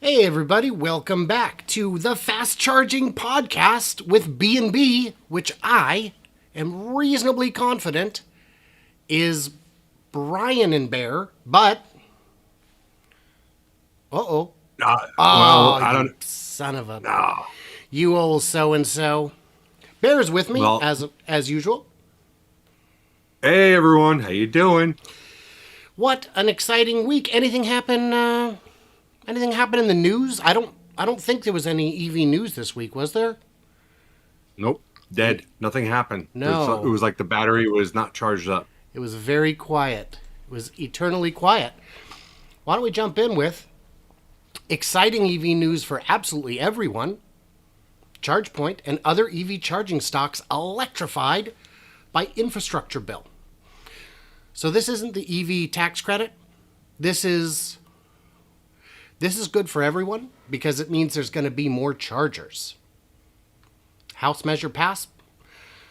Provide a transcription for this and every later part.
Hey everybody, welcome back to the FastCharging Podcast with B&B, which I am reasonably confident is Brian and Bear, but... Uh-oh. I You don't. son of a... No. You old so-and-so. Bear's with me, Well, as usual. hey everyone, how you doing? What an exciting week. Anything happen in the news? I don't think there was any EV news this week, was there? Nope, dead. Nothing happened. No. It was like the battery was not charged up. It was very quiet. It was eternally quiet. Why don't we jump in with exciting EV news for absolutely everyone? ChargePoint and other EV charging stocks electrified by infrastructure bill. So this isn't the EV tax credit. This is good for everyone because it means there's going to be more chargers. House measure passed.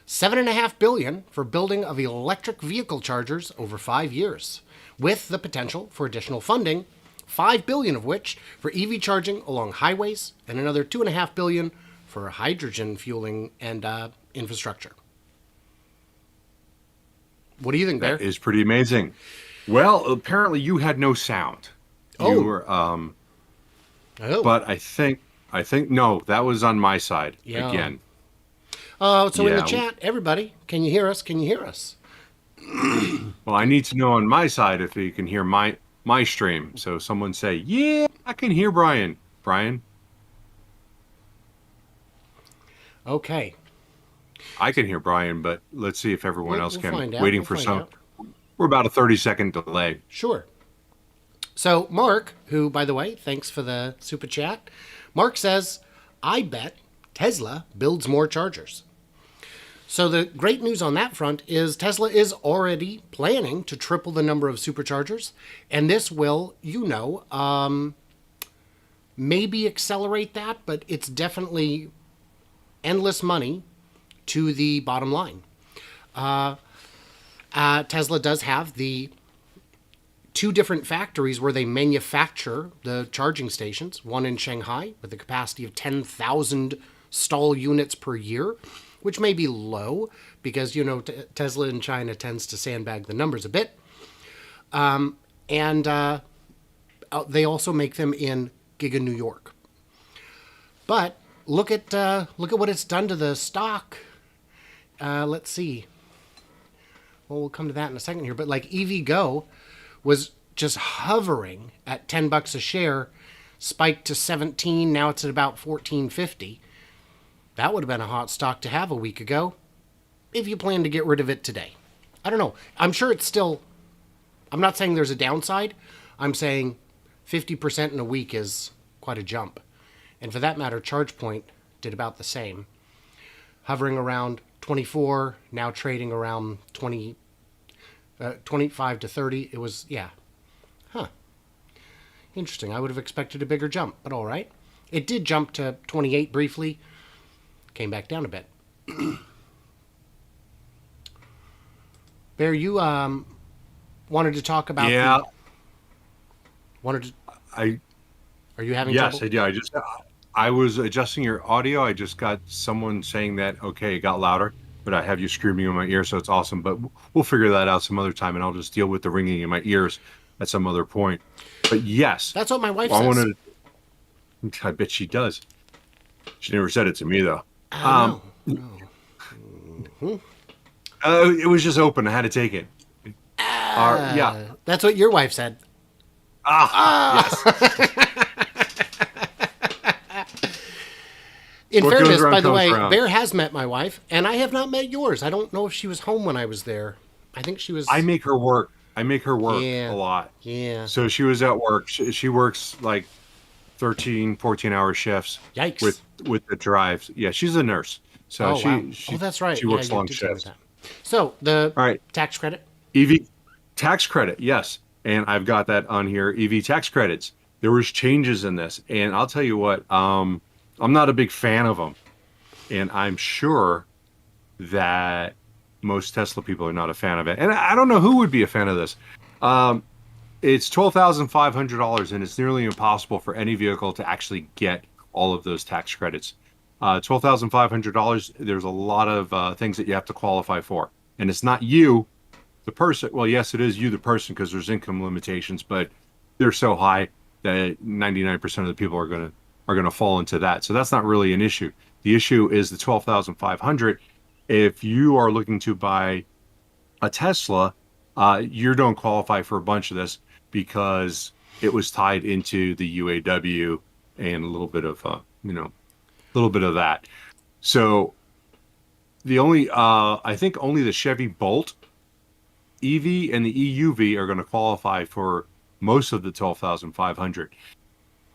$7.5 billion for building of electric vehicle chargers over 5 years, with the potential for additional funding, $5 billion of which for EV charging along highways, and another $2.5 billion for hydrogen fueling and infrastructure. What do you think, Bear? That is pretty amazing. Well, apparently you had no sound. Oh. You were, Oh. but I think no, that was on my side again. So in the Yeah. chat, everybody, can you hear us? Can you hear us? Well, I need to know on my side if you can hear my stream. So someone say, "Yeah, I can hear Brian." Brian, Okay. I can hear Brian, but let's see if everyone else We'll can. find out. Waiting We'll for find some. out. We're about a 30-second delay. Sure. So Mark, who, by the way, thanks for the super chat. Mark says, I bet Tesla builds more chargers. So the great news on that front is Tesla is already planning to triple the number of superchargers. And this will, maybe accelerate that, but it's definitely endless money to the bottom line. Tesla does have the two different factories where they manufacture the charging stations, one in Shanghai with a capacity of 10,000 stall units per year, which may be low because, Tesla in China tends to sandbag the numbers a bit. And they also make them in Giga, New York. But look at what it's done to the stock. Let's see. Well, we'll come to that in a second here. But like EVgo was just hovering at $10 a share, spiked to 17. Now it's at about $14.50. That would have been a hot stock to have a week ago, if you plan to get rid of it today. I don't know. I'm sure it's still. I'm not saying there's a downside. I'm saying 50% in a week is quite a jump. And for that matter, ChargePoint did about the same, hovering around 24, now trading around 25 to 30. It was, interesting. I would have expected a bigger jump, but all right. It did jump to 28 briefly, came back down a bit. Bear, you wanted to talk about Are you having Yes, trouble? I do. I was adjusting your audio. I just got someone saying that, okay, it got louder, but I have you screaming in my ear, so it's awesome. But we'll figure that out some other time, and I'll just deal with the ringing in my ears at some other point. But yes, That's what my wife says. I bet she does. She never said it to me, though. No. It was just open. I had to take it. Yeah. That's what your wife said. Yes. In What goes fairness, around by the comes way, around. Bear has met my wife, and I have not met yours. I don't know if she was home when I was there. I think she was. I make her work. Yeah. A lot. Yeah. So she was at work. She works like 13, 14-hour shifts. Yikes. With the drives. Yeah, she's a nurse. So Wow. That's right. She works you long did tell me shifts. that. So the All right. tax credit. EV tax credit, yes. And I've got that on here. EV tax credits. There was changes in this. And I'll tell you what, I'm not a big fan of them. And I'm sure that most Tesla people are not a fan of it. And I don't know who would be a fan of this. It's $12,500, and it's nearly impossible for any vehicle to actually get all of those tax credits. $12,500. There's a lot of things that you have to qualify for, and it's not you, the person. Well, yes, it is you, the person, because there's income limitations, but they're so high that 99% of the people are gonna fall into that. So that's not really an issue. The issue is the 12,500. If you are looking to buy a Tesla, you don't qualify for a bunch of this because it was tied into the UAW and a little bit of that. So the only I think only the Chevy Bolt EV and the EUV are going to qualify for most of the 12,500.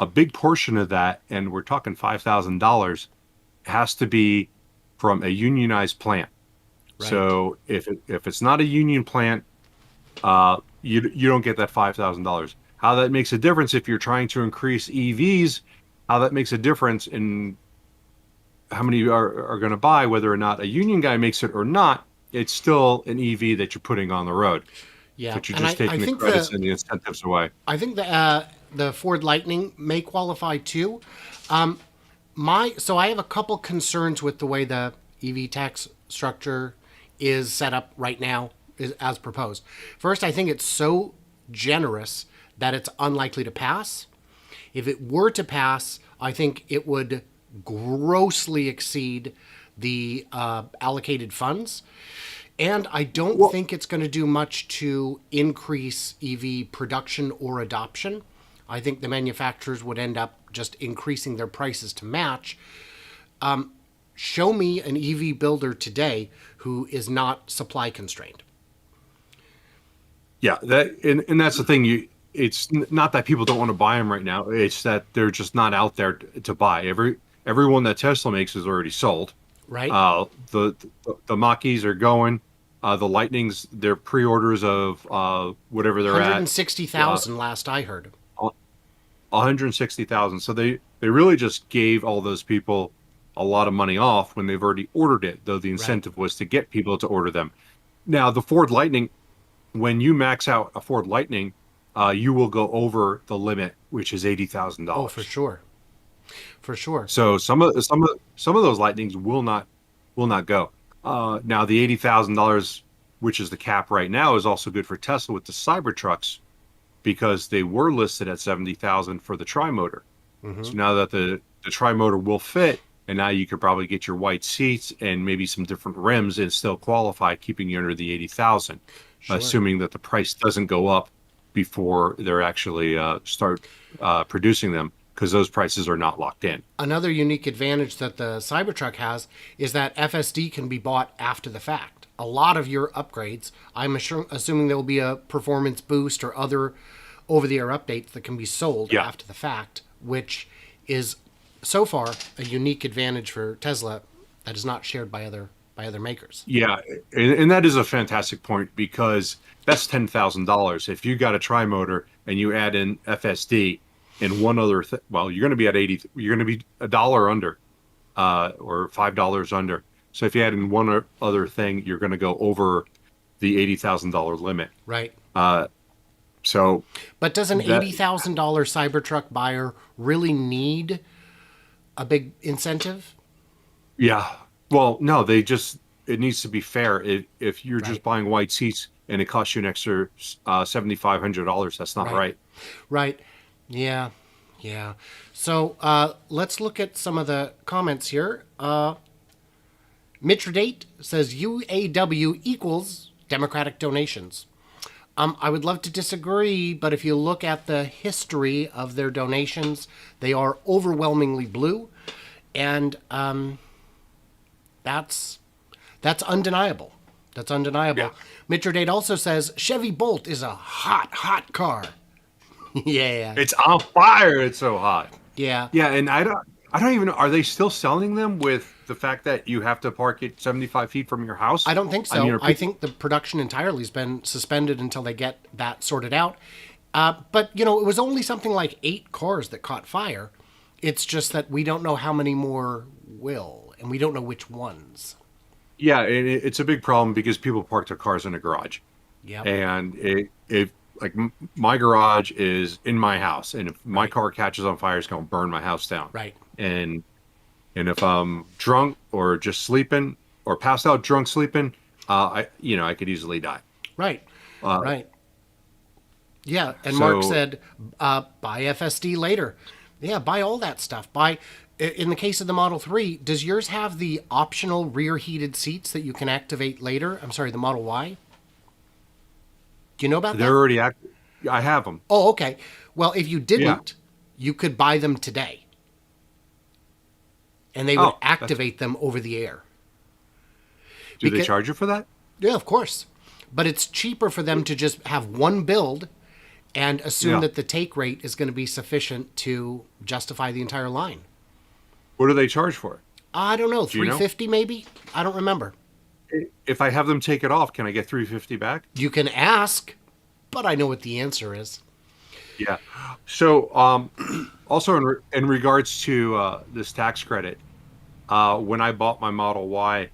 A big portion of that, and we're talking $5,000, has to be from a unionized plant. Right. So if it's not a union plant, you don't get that $5,000. How that makes a difference if you're trying to increase EVs, how that makes a difference in how many are going to buy, whether or not a union guy makes it or not, it's still an EV that you're putting on the road. Yeah, But you're and just taking the credits and the incentives away. I think the Ford Lightning may qualify too. So I have a couple concerns with the way the EV tax structure is set up right now, as proposed. First, I think it's so generous that it's unlikely to pass. If it were to pass, I think it would grossly exceed the allocated funds. And I don't think it's going to do much to increase EV production or adoption. I think the manufacturers would end up just increasing their prices to match. Show me an EV builder today who is not supply constrained. Yeah, and that's the thing. It's not that people don't want to buy them right now. It's that they're just not out there to buy. Everyone that Tesla makes is already sold. Right. The Mach-E's are going. The Lightnings, their pre-orders of whatever they're at. 160,000 last I heard. 160,000. So they really just gave all those people a lot of money off when they've already ordered it, though the incentive was to get people to order them. Now, the Ford Lightning, when you max out a Ford Lightning, you will go over the limit, which is $80,000. Oh, for sure. For sure. So some of those Lightnings will not go. Now the $80,000, which is the cap right now, is also good for Tesla with the Cybertrucks, because they were listed at 70,000 for the tri-motor. So now that the tri-motor will fit, and now you could probably get your white seats and maybe some different rims and still qualify, keeping you under the 80,000, assuming that the price doesn't go up before they're actually start producing them, because those prices are not locked in. Another unique advantage that the Cybertruck has is that FSD can be bought after the fact. A lot of your upgrades, I'm assuming there will be a performance boost or other over-the-air updates that can be sold after the fact, which is so far a unique advantage for Tesla that is not shared by other makers. Yeah, and that is a fantastic point, because that's $10,000. If you got a tri-motor and you add in FSD and one other well, you're going to be at 80. You're going to be $1 under, or $5 under. So if you add in one other thing, you're going to go over the $80,000 limit. Right. But does an $80,000 Cybertruck buyer really need a big incentive? Yeah. Well, no, it needs to be fair. If you're just buying white seats and it costs you an extra $7,500, that's not right. Right. Yeah. So let's look at some of the comments here. Mitridate says UAW equals Democratic donations. I would love to disagree, but if you look at the history of their donations, they are overwhelmingly blue, and that's undeniable. That's undeniable. Yeah. Mitridate also says Chevy Bolt is a hot car. Yeah. It's on fire. It's so hot. Yeah. Yeah, and I don't even know. Are they still selling them with the fact that you have to park it 75 feet from your house? I don't think so. I think the production entirely has been suspended until they get that sorted out. But, it was only something like 8 cars that caught fire. It's just that we don't know how many more will, and we don't know which ones. Yeah, and it's a big problem because people park their cars in a garage. Yeah. And like my garage is in my house, and if my Right. car catches on fire, it's going to burn my house down. Right. And if I'm drunk or just sleeping or passed out drunk sleeping, I could easily die. Right. Uh, Right. Yeah. And Mark so said, buy FSD later. Yeah, buy all that stuff. In the case of the Model 3, does yours have the optional rear heated seats that you can activate later? I'm sorry, the Model Y? Do you know about they're that? already active. I have them. Oh, okay. Well, if you Yeah. didn't, you could buy them today and they would Oh, activate them over the air. do they Because, charge you for that? yeah, of course. But it's cheaper for them to just have one build and assume Yeah. that the take rate is going to be sufficient to justify the entire line. What do they charge for it? I don't know, Do you know? 350 maybe? I don't remember. If I have them take it off, can I get 350 back? You can ask, but I know what the answer is. Yeah. So, also in regards to this tax credit, when I bought my Model Y,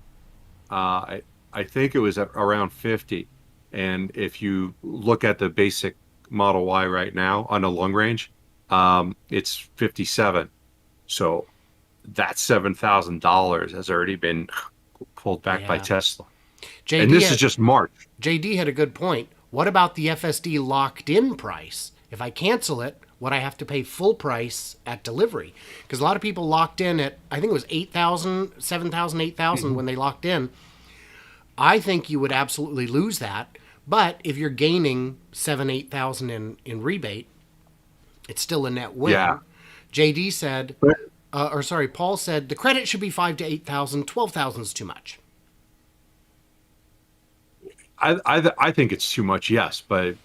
I think it was at around 50. And if you look at the basic Model Y right now on the long range, it's 57. So that $7,000 has already been pulled back by Yeah. Tesla. And JD this is had, just March. JD had a good point. What about the FSD locked in price? If I cancel it, would I have to pay full price at delivery? Because a lot of people locked in at, I think it was 8,000, 7,000, 8,000 when they locked in. I think you would absolutely lose that. But if you're gaining 7, 8,000 in rebate, it's still a net win. Yeah. JD said, But Paul said the credit should be 5 to 8,000. 12,000 is too much. I think it's too much, yes, but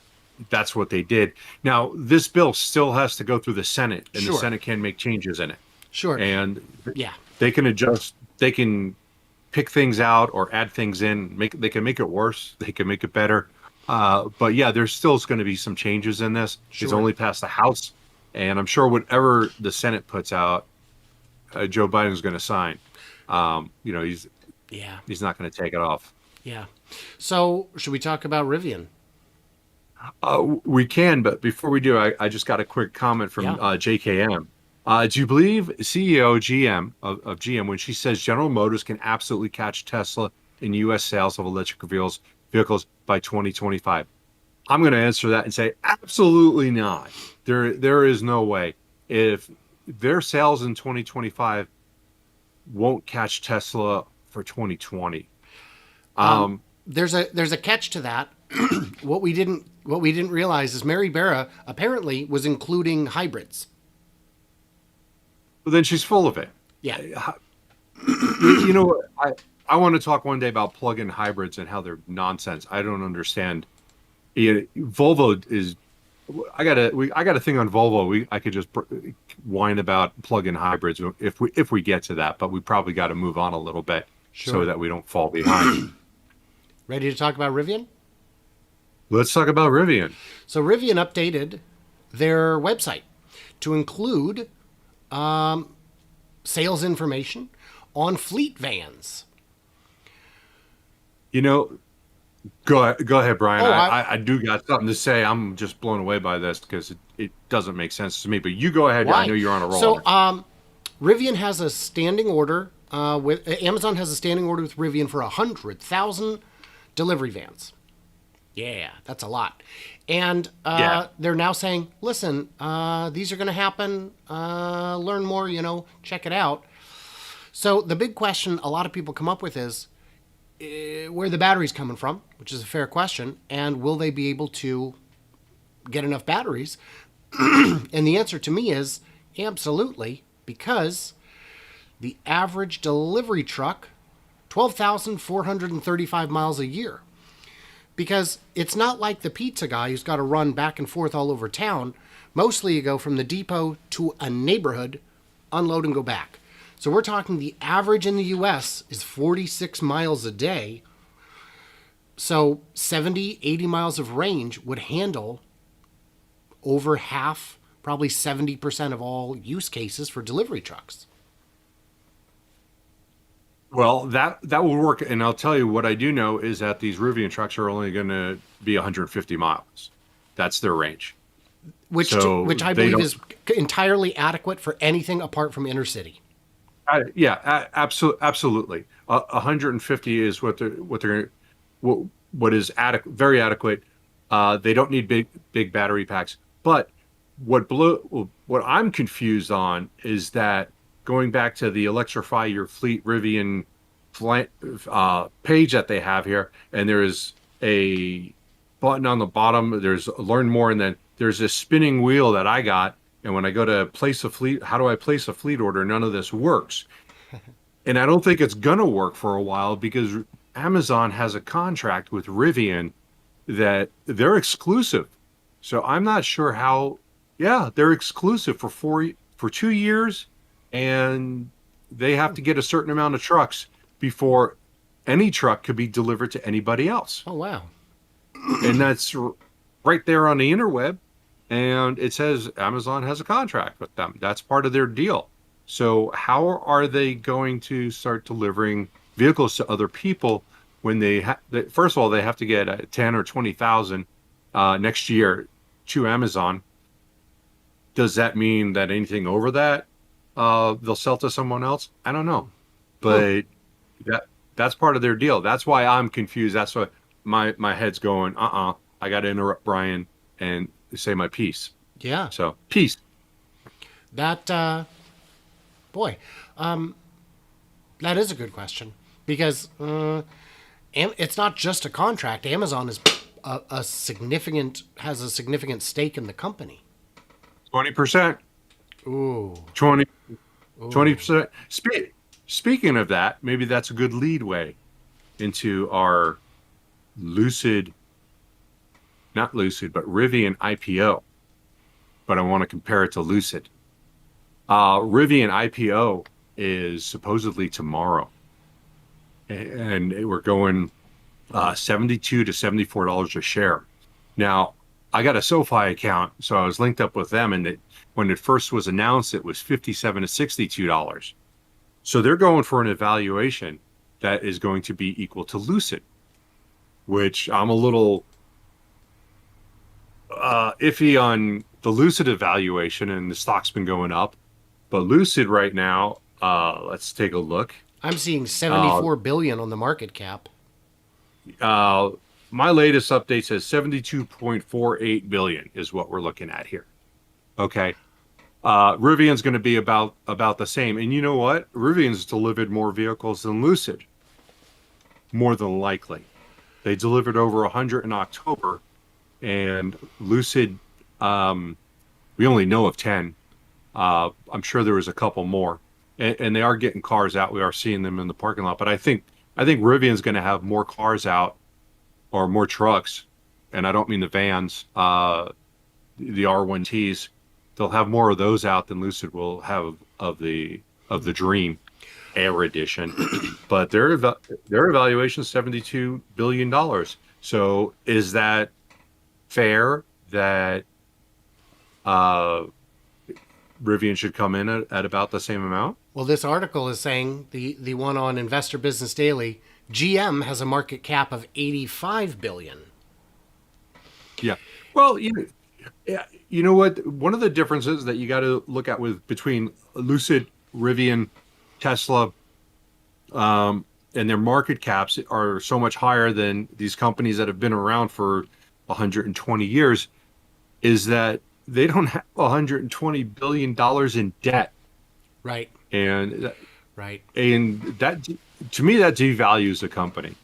that's what they did. Now, this bill still has to go through the Senate, and the Sure. Senate can make changes in it. Sure. And Yeah. they can adjust, they can pick things out or add things in, they can make it worse, they can make it better. But yeah, there's still going to be some changes in this. It's Sure. only passed the House, and I'm sure whatever the Senate puts out, Joe Biden's going to sign. He's Yeah. not going to take it off. Yeah. So, should we talk about Rivian? We can, but before we do, I just got a quick comment from Yeah. JKM. Do you believe CEO GM of GM when she says General Motors can absolutely catch Tesla in U.S. sales of electric vehicles by 2025? I'm going to answer that and say absolutely not. There is no way. If their sales in 2025 won't catch Tesla for 2020. There's a catch to that. What we didn't realize is Mary Barra apparently was including hybrids. But then she's full of it. Yeah. You know what? I want to talk one day about plug-in hybrids and how they're nonsense. I don't understand. Volvo is. I got a thing on Volvo. I could just whine about plug-in hybrids if we get to that, but we probably got to move on a little bit Sure. so that we don't fall behind. Ready to talk about Rivian? Let's talk about Rivian. So Rivian updated their website to include sales information on fleet vans. Go ahead, Brian. Oh, I do got something to say. I'm just blown away by this because it doesn't make sense to me. But you go ahead. Why? I know you're on a roll. So Rivian has a standing order with Amazon has a standing order with Rivian for 100,000 delivery vans. Yeah, that's a lot. And they're now saying, listen, these are going to happen. Learn more, check it out. So the big question a lot of people come up with is where the battery's coming from, which is a fair question, and will they be able to get enough batteries? And the answer to me is absolutely, because the average delivery truck, 12,435 miles a year. Because it's not like the pizza guy who's got to run back and forth all over town. Mostly you go from the depot to a neighborhood, unload and go back. So we're talking the average in the US is 46 miles a day. So 70, 80 miles of range would handle over half, probably 70% of all use cases for delivery trucks. Well, that will work, and I'll tell you what I do know is that these Rivian trucks are only going to be 150 miles. That's their range. which So which I they believe don't. is entirely adequate for anything apart from inner city. Yeah, absolutely. 150 is what they're what, what is adequate, very adequate. They don't need big battery packs. But what I'm confused on is that going back to the Electrify Your Fleet Rivian page that they have here, and there is a button on the bottom. There's learn more, and then there's this spinning wheel that I got. And when I go to place a fleet, how do I place a fleet order? None of this works. And I don't think it's going to work for a while because Amazon has a contract with Rivian that they're exclusive. So I'm not sure how, yeah, they're exclusive for 2 years, and they have to get a certain amount of trucks before any truck could be delivered to anybody else. Oh wow. And that's right there on the interweb. And it says Amazon has a contract with them. That's part of their deal. So how are they going to start delivering vehicles to other people when first of all, they have to get 10 or 20,000 next year to Amazon? Does that mean that anything over that they'll sell to someone else? I don't know. But that's part of their deal. That's why I'm confused. That's why my head's going, I got to interrupt Brian and say my piece. Yeah. So, peace. That boy, that is a good question because it's not just a contract. Amazon is has a significant stake in the company. 20%. Ooh. 20%. Speaking of that, maybe that's a good leadway into our not Lucid, but Rivian IPO. But I want to compare it to Lucid. Rivian IPO is supposedly tomorrow. And we're going $72 to $74 a share. Now, I got a SoFi account, so I was linked up with them. And when it first was announced, it was $57 to $62. So they're going for an evaluation that is going to be equal to Lucid, which I'm a little iffy on the Lucid evaluation, and the stock's been going up. But Lucid right now, let's take a look. I'm seeing 74 billion on the market cap. My latest update says 72.48 billion is what we're looking at here. Okay. Rivian's going to be about the same. And you know what? Rivian's delivered more vehicles than Lucid. More than likely. They delivered over 100 in October, and Lucid, we only know of 10. I'm sure there was a couple more, and they are getting cars out. We are seeing them in the parking lot. But I think Rivian's going to have more cars out, or more trucks, and I don't mean the vans, the R1Ts. They'll have more of those out than Lucid will have of the Dream Air Edition. But their evaluation is $72 billion. So is that fair that Rivian should come in at about the same amount? Well, this article is saying, the one on Investor Business Daily, GM has a market cap of 85 billion. Yeah. Well, you know what? One of the differences that you got to look at between Lucid, Rivian, Tesla, and their market caps are so much higher than these companies that have been around for 120 years, is that they don't have $120 billion in debt. Right. And right. And that, to me, that devalues the company.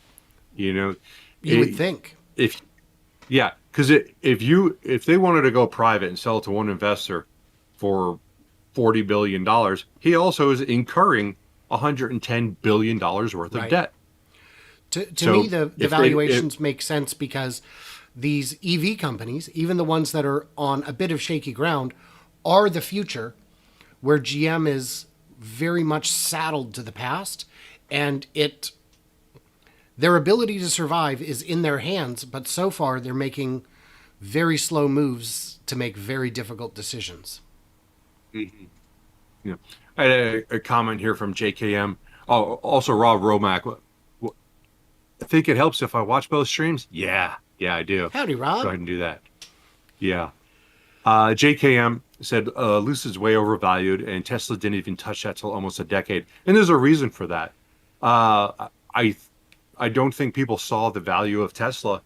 You would think. Because if they wanted to go private and sell it to one investor for $40 billion, he also is incurring $110 billion worth of debt. To me, the valuations make sense because these EV companies, even the ones that are on a bit of shaky ground, are the future, where GM is very much saddled to the past, and their ability to survive is in their hands, but so far they're making very slow moves to make very difficult decisions. Mm-hmm. Yeah. I had a comment here from JKM. Oh, also Rob Romack. I think it helps if I watch both streams. Yeah, I do. Howdy, Rob. Go ahead and do that. Yeah. JKM said Lucid's way overvalued, and Tesla didn't even touch that till almost a decade. And there's a reason for that. I I don't think people saw the value of Tesla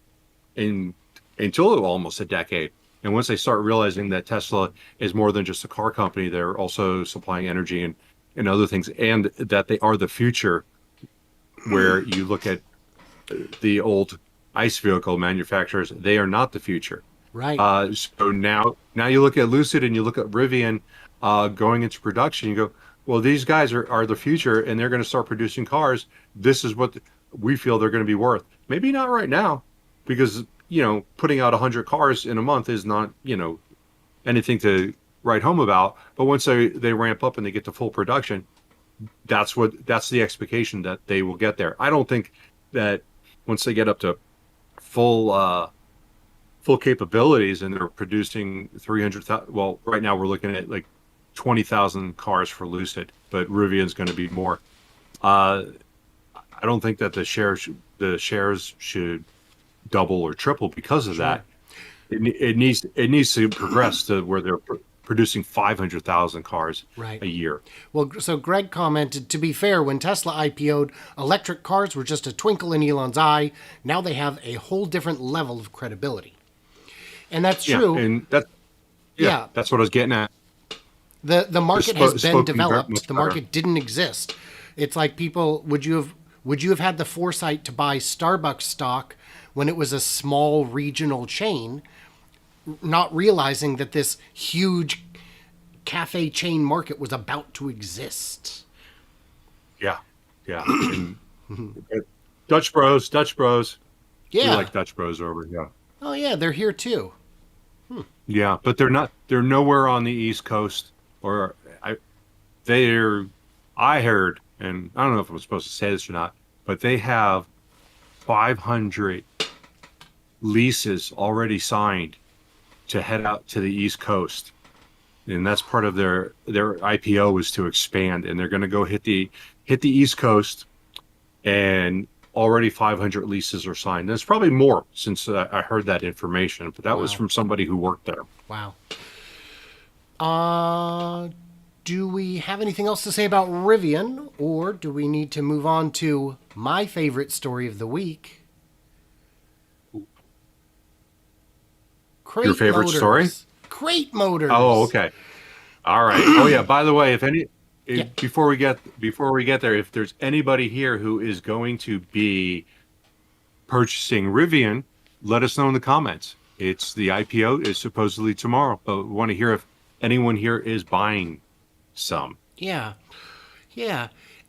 in until almost a decade. And once they start realizing that Tesla is more than just a car company, they're also supplying energy and other things, and that they are the future, where you look at the old ICE vehicle manufacturers, they are not the future. Right. So now you look at Lucid and you look at Rivian going into production. You go, well, these guys are the future, and they're going to start producing cars. This is what we feel they're going to be worth. Maybe not right now, because putting out 100 cars in a month is not anything to write home about. But once they ramp up and they get to full production, that's the expectation that they will get there. I don't think that once they get up to full capabilities and they're producing 300,000. Well, right now we're looking at like 20,000 cars for Lucid, but Rivian's going to be more. I don't think that the shares should double or triple because of that. It needs to progress to where they're producing 500,000 cars a year. Well, so Greg commented, to be fair, when Tesla IPO'd, electric cars were just a twinkle in Elon's eye. Now they have a whole different level of credibility. And that's true. And that's what I was getting at. The market has been developed. The market didn't exist. It's like people, would you have had the foresight to buy Starbucks stock when it was a small regional chain, not realizing that this huge cafe chain market was about to exist? Yeah. And Dutch Bros. Yeah. We like Dutch Bros over here. Oh yeah, they're here too. Yeah, but they're nowhere on the East Coast, I heard, and I don't know if I'm supposed to say this or not, but they have 500 leases already signed to head out to the East Coast. And that's part of their IPO is to expand, and they're going to go hit the East Coast, and already 500 leases are signed. And it's probably more since I heard that information, but that was from somebody who worked there. Wow. Do we have anything else to say about Rivian, or do we need to move on to my favorite story of the week? Your favorite story? Crate Motors. Oh, okay. All right. Oh yeah, by the way, before we get there, if there's anybody here who is going to be purchasing Rivian, let us know in the comments. It's the IPO is supposedly tomorrow, but we want to hear if anyone here is buying some. Yeah.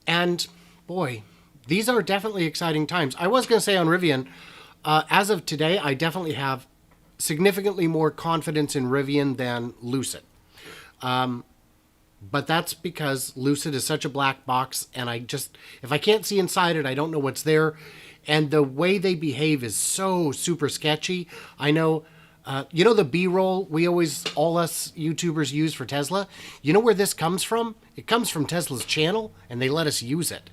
And boy, these are definitely exciting times. I was going to say on Rivian, as of today, I definitely have significantly more confidence in Rivian than Lucid. But that's because Lucid is such a black box, and if I can't see inside it, I don't know what's there. And the way they behave is so super sketchy. I know, the B-roll all us YouTubers use for Tesla? You know where this comes from? It comes from Tesla's channel, and they let us use it.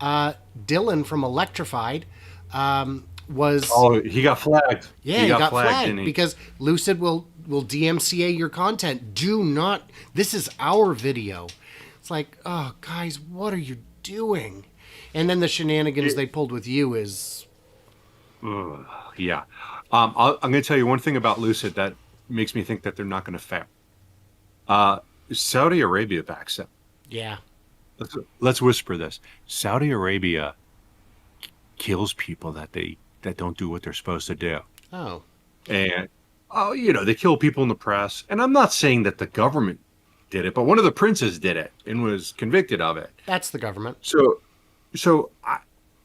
Dylan from Electrified was... Oh, he got flagged. Yeah, he got flagged because Lucid will DMCA your content. This is our video. It's like, oh, guys, what are you doing? And then the shenanigans they pulled with you is... Yeah. I'm going to tell you one thing about Lucid that makes me think that they're not going to fail. Saudi Arabia backs them. Yeah. Let's whisper this. Saudi Arabia kills people that don't do what they're supposed to do. Oh. And they kill people in the press. And I'm not saying that the government did it, but one of the princes did it and was convicted of it. That's the government. So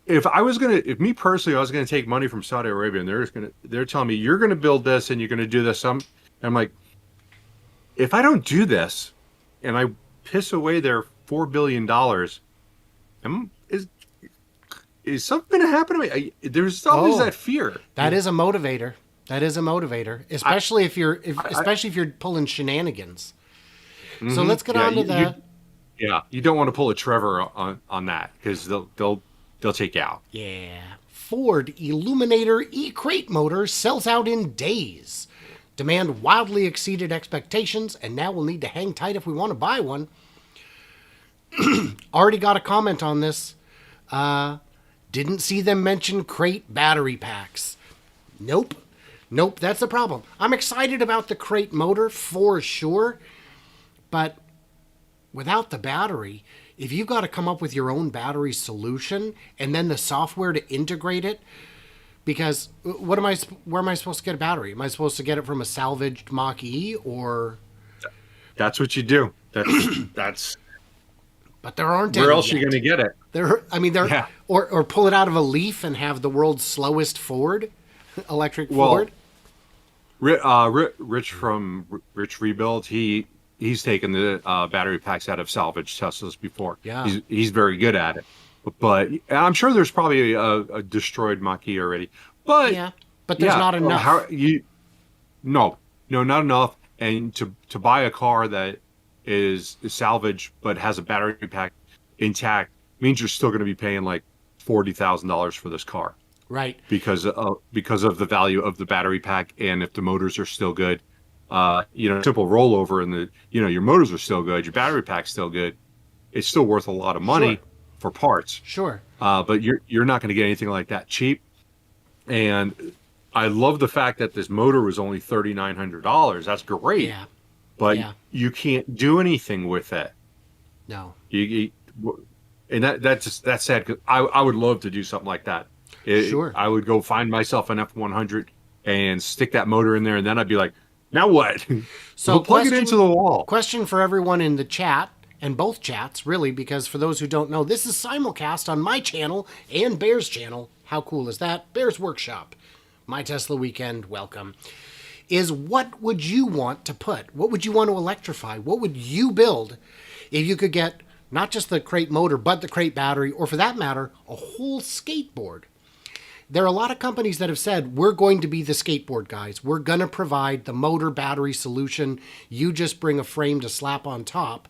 if me personally, I was going to take money from Saudi Arabia and they're telling me you're going to build this and you're going to do this. I'm like, if I don't do this and I piss away their $4 billion, is something going to happen to me? There's always that fear. That is a motivator. Especially if you're pulling shenanigans. Mm-hmm. So let's get on to that. You don't want to pull a Trevor on that because they'll take you out. Yeah. Ford Illuminator e-crate motor sells out in days. Demand wildly exceeded expectations, and now we'll need to hang tight if we want to buy one. Already got a comment on this. Didn't see them mention crate battery packs. Nope, that's the problem. I'm excited about the crate motor for sure, but without the battery, if you've got to come up with your own battery solution and then the software to integrate it, because where am I supposed to get a battery? Am I supposed to get it from a salvaged Mach-E or? That's what you do. That's. But there aren't Where any else yet. are you going to get it? Yeah. Or pull it out of a Leaf and have the world's slowest Ford, electric Ford. Rich from Rich Rebuild, he's taken the battery packs out of salvaged Teslas before. Yeah. He's very good at it. But I'm sure there's probably a destroyed Mach-E already. But yeah, but there's not enough. No, not enough. And to buy a car that is salvaged but has a battery pack intact means you're still going to be paying like $40,000 for this car. Right. Because of the value of the battery pack, and if the motors are still good, simple rollover and your motors are still good, your battery pack's still good, it's still worth a lot of money for parts. Sure. But you're not going to get anything like that cheap. And I love the fact that this motor was only $3,900. That's great. Yeah. But you can't do anything with it. No. And that's sad, because I would love to do something like that. Sure. I would go find myself an F100 and stick that motor in there, and then I'd be like, now what? So we'll plug it into the wall. Question for everyone in the chat, and both chats, really, because for those who don't know, this is simulcast on my channel and Bear's channel. How cool is that? Bear's Workshop. My Tesla Weekend, welcome. Is what would you want to put? What would you want to electrify? What would you build if you could get not just the crate motor, but the crate battery, or for that matter, a whole skateboard? There are a lot of companies that have said, we're going to be the skateboard guys. We're going to provide the motor battery solution. You just bring a frame to slap on top.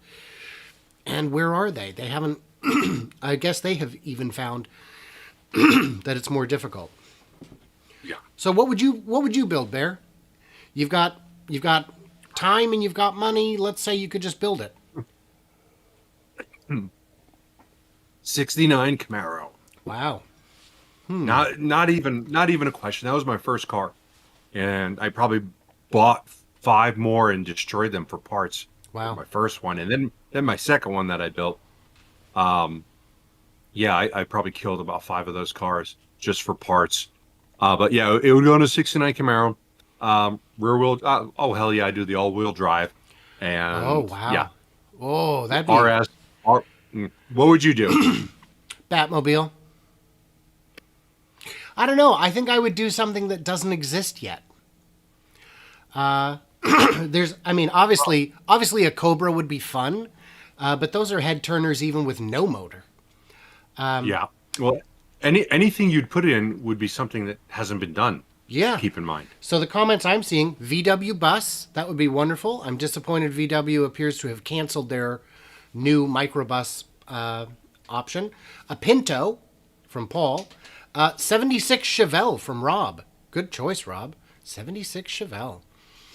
And where are they? They haven't, I guess they have even found that it's more difficult. Yeah. So what would you build, Bear? You've got time and you've got money. Let's say you could just build it. 69 Camaro. Wow. Not even a question. That was my first car, and I probably bought 5 more and destroyed them for parts. Wow. My first one, and then my second one that I built. I probably killed about 5 of those cars just for parts. But yeah, it would go in a 69 Camaro. Rear wheel. Oh hell yeah, I do the all wheel drive. And oh wow. Yeah. Oh, that'd be What would you do? Batmobile. I don't know. I think I would do something that doesn't exist yet. Obviously a Cobra would be fun, but those are head turners even with no motor. Yeah. Well, anything you'd put in would be something that hasn't been done. Yeah. Keep in mind. So the comments I'm seeing, VW bus, that would be wonderful. I'm disappointed VW appears to have canceled their new microbus option. A Pinto from Paul. 76 Chevelle from Rob. Good choice, Rob. 76 Chevelle.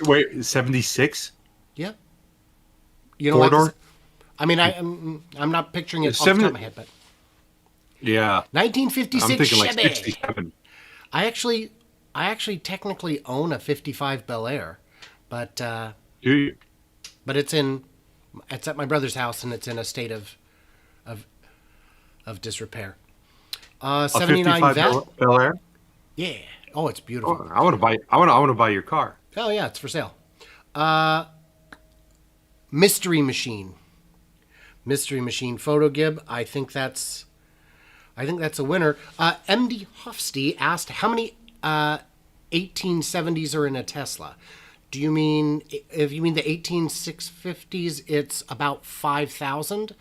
Wait, 76? Yeah. You know Four-door? I'm not picturing it off the top of my head, but yeah. 1956 I'm thinking Chevy. like 67. I actually technically own a 55 Bel Air, but Do you? but it's at my brother's house and it's in a state of disrepair. 79 Vet. Bel Air? Yeah. Oh, it's beautiful. Oh, I want to buy your car. Oh yeah, it's for sale. Mystery Machine Photo Gib. I think that's a winner. MD Hofsty asked how many 1870s are in a Tesla. Do you mean, if you mean the 18650s, it's about 5,000?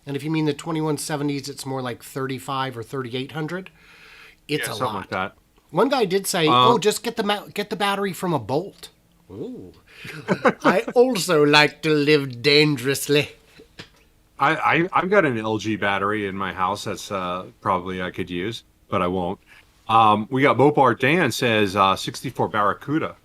And if you mean the 2170s, it's more like 35 or 3,800. It's a lot. Something like that. One guy did say, just get the battery from a Bolt. Ooh. I also like to live dangerously. I've got an LG battery in my house that's probably I could use, but I won't. We got Mopar Dan says 64 Barracuda.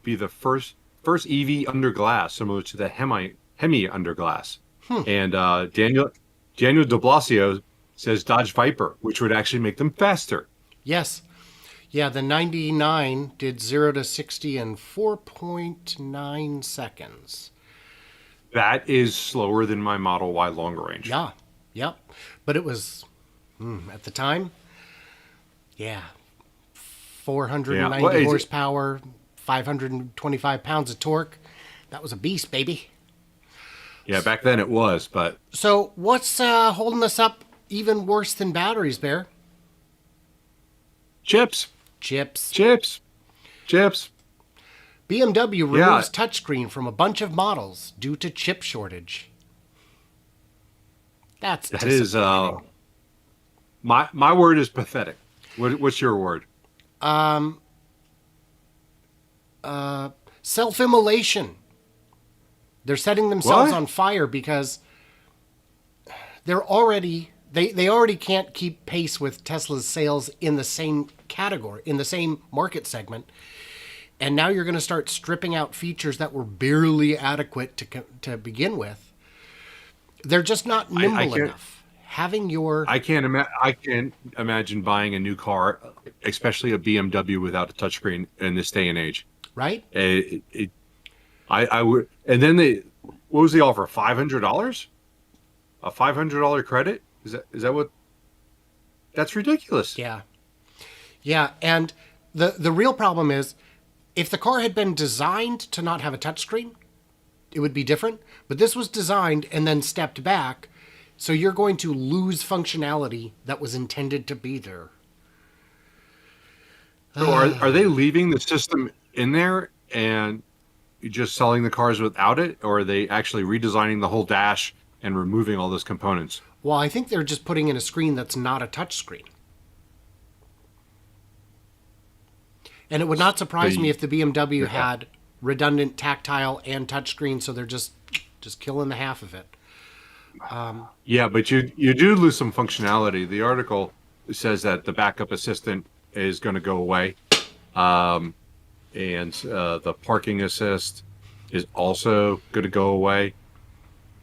be the first EV under glass, similar to the Hemi under glass. And Daniel De Blasio says Dodge Viper, which would actually make them faster. Yes. Yeah, the 99 did 0 to 60 in 4.9 seconds. That is slower than my Model Y longer range. Yeah, yep. But it was, at the time, 490 horsepower, 525 pounds of torque. That was a beast, baby. Yeah, back then it was, but... So what's holding us up even worse than batteries, Bear? Chips. BMW removes touchscreen from a bunch of models due to chip shortage. That is my word is pathetic. What's your word? Self-immolation. They're setting themselves on fire because they're already they already can't keep pace with Tesla's sales in the same category, in the same market segment. And now you're going to start stripping out features that were barely adequate to begin with. They're just not nimble enough. I can't imagine buying a new car, especially a BMW without a touchscreen in this day and age. Right? I would. And then what was the offer? $500? A $500 credit? Is that what? That's ridiculous. Yeah. Yeah, and the real problem is, if the car had been designed to not have a touchscreen, it would be different. But this was designed and then stepped back, so you're going to lose functionality that was intended to be there. So are they leaving the system in there and just selling the cars without it, or are they actually redesigning the whole dash and removing all those components? Well, I think they're just putting in a screen that's not a touchscreen. And it would not surprise me if the BMW had redundant tactile and touchscreen, so they're just killing the half of it. Yeah, but you do lose some functionality. The article says that the backup assistant is going to go away, and the parking assist is also going to go away.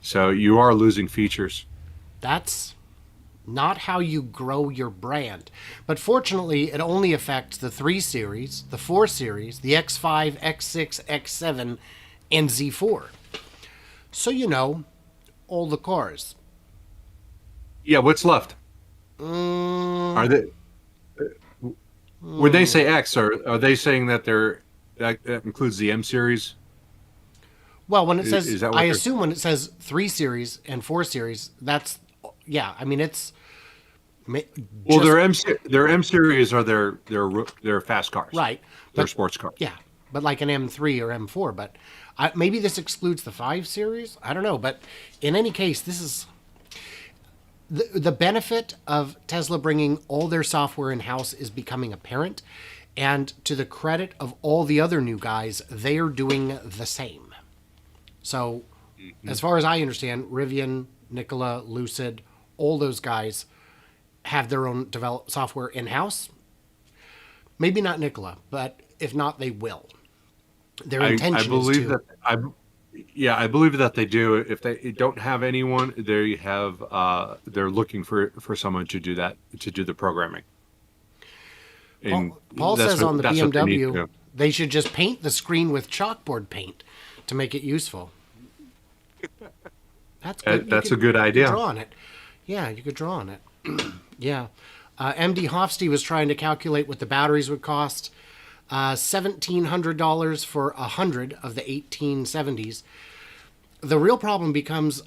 So you are losing features. That's not how you grow your brand. But fortunately, it only affects the 3 Series, the 4 Series, the X5, X6, X7, and Z4. So, all the cars. Yeah, what's left? Are they... When they say X, are they saying that that includes the M Series? Well, when it says... I assume when it says 3 Series and 4 Series, that's... Yeah, I mean, it's... Well, their M Series are their fast cars. Right. They're sports cars. Yeah, but like an M3 or M4. But maybe this excludes the 5 Series? I don't know. But in any case, this is... The benefit of Tesla bringing all their software in-house is becoming apparent. And to the credit of all the other new guys, they are doing the same. So, as far as I understand, Rivian, Nikola, Lucid, all those guys have their own developed software in-house. Maybe not Nikola, but if not, they will. Their intention is to. I believe that they do. If they don't have anyone, they're looking for someone to do that, to do the programming. And Paul says on the BMW, they should just paint the screen with chalkboard paint to make it useful. That's good. That's a good idea. You could draw on it. Yeah, you could draw on it. Yeah. MD Hofste was trying to calculate what the batteries would cost. $1,700 for 100 of the 1870s. The real problem becomes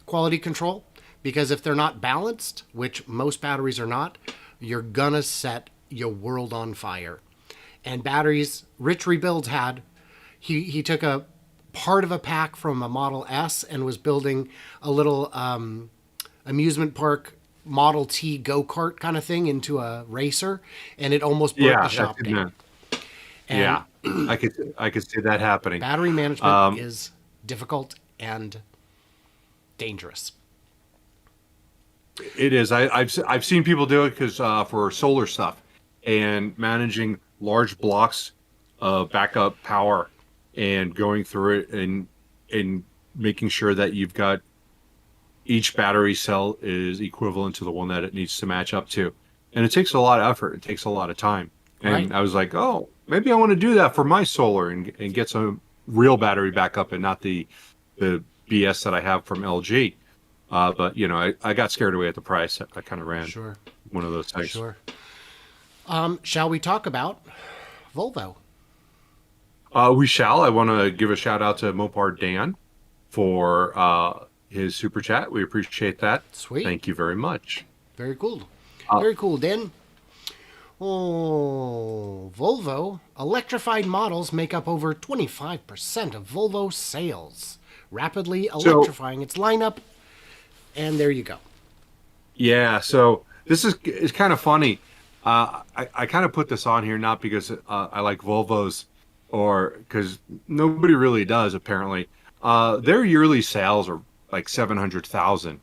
quality control, because if they're not balanced, which most batteries are not, you're gonna set your world on fire. And batteries, Rich Rebuilds had, he took a part of a pack from a Model S and was building a little amusement park Model T go-kart kind of thing into a racer, and it almost broke the shop down. Yeah, I could see that happening. Battery management is difficult and dangerous. It is. I've seen people do it because for solar stuff and managing large blocks backup power and going through it and making sure that you've got each battery cell is equivalent to the one that it needs to match up to. And it takes a lot of effort. It takes a lot of time. Right. And I was like, oh, maybe I want to do that for my solar and get some real battery backup and not the BS that I have from LG. But, I got scared away at the price. I kind of ran Sure. one of those things. Sure. Shall we talk about Volvo? We shall. I want to give a shout out to Mopar Dan for his super chat. We appreciate that. Sweet. Thank you very much. Very cool. Uh, Very cool, Dan. Oh, Volvo. Electrified models make up over 25% of Volvo sales, rapidly electrifying its lineup. And there you go. Yeah, so this is kind of funny. I kind of put this on here not because I like Volvos or because nobody really does, apparently. Their yearly sales are like 700,000.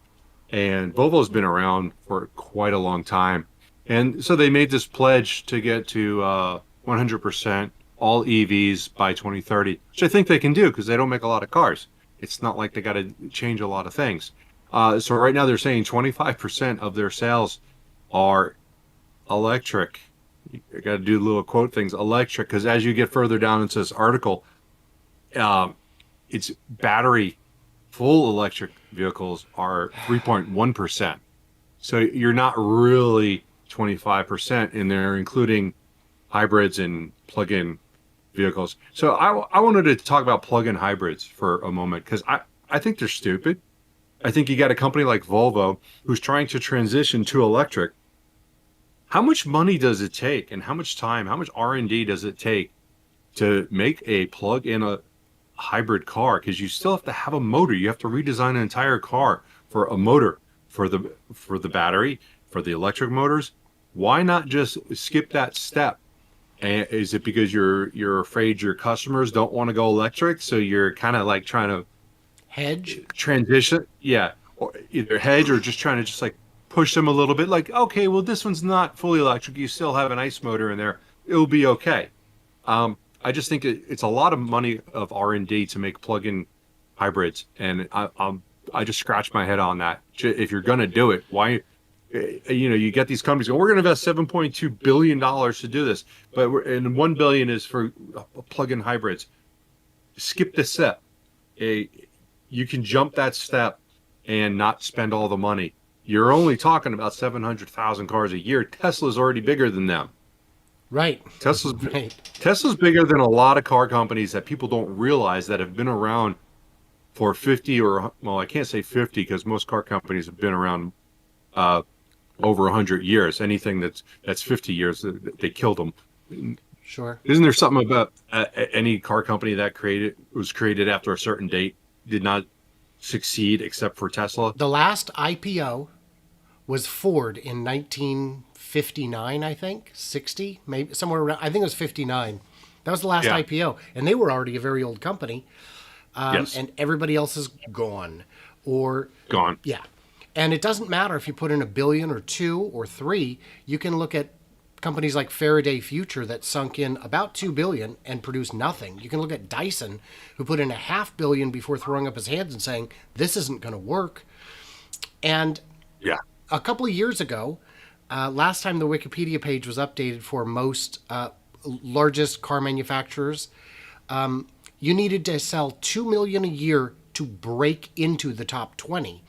And Volvo's been around for quite a long time. And so they made this pledge to get to 100% all EVs by 2030, which I think they can do because they don't make a lot of cars. It's not like they got to change a lot of things. So right now they're saying 25% of their sales are electric. You got to do little quote things, electric, because as you get further down into this article, it's battery full electric vehicles are 3.1%. So you're not really 25% in there, including hybrids and plug-in vehicles. So I wanted to talk about plug-in hybrids for a moment because I think they're stupid. I think you got a company like Volvo who's trying to transition to electric. How much money does it take and how much time, how much R&D does it take to make a plug-in a hybrid car? Because you still have to have a motor. You have to redesign an entire car for a motor, for the battery, for the electric motors. Why not just skip that step? And is it because you're afraid your customers don't want to go electric, so you're kind of like trying to Hedge. transition? Yeah, or either hedge or just trying to just like push them a little bit. Like, okay, well, this one's not fully electric. You still have an ICE motor in there. It'll be okay. I just think it's a lot of money of R&D to make plug-in hybrids, and I just scratch my head on that. If you're going to do it, why? You get these companies going, we're going to invest $7.2 billion to do this, and $1 billion is for plug-in hybrids. Skip this step. You can jump that step and not spend all the money. You're only talking about 700,000 cars a year. Tesla's already bigger than them. Right. Tesla's bigger than a lot of car companies that people don't realize that have been around for 50 or, well, I can't say 50 because most car companies have been around over 100 years. Anything that's 50 years, they killed them. Sure. Isn't there something about any car company that was created after a certain date did not succeed except for Tesla? The last IPO was Ford in 1959, I think, 60, maybe somewhere around. I think it was 59. That was the last IPO, and they were already a very old company. Yes. And everybody else is gone, or Gone. yeah. And it doesn't matter if you put in $1 billion or 2 or 3. You can look at companies like Faraday Future that sunk in about $2 billion and produced nothing. You can look at Dyson, who put in $500 million before throwing up his hands and saying this isn't going to work. And Yeah. a couple of years ago, last time the Wikipedia page was updated for most largest car manufacturers, you needed to sell 2 million a year to break into the top 20.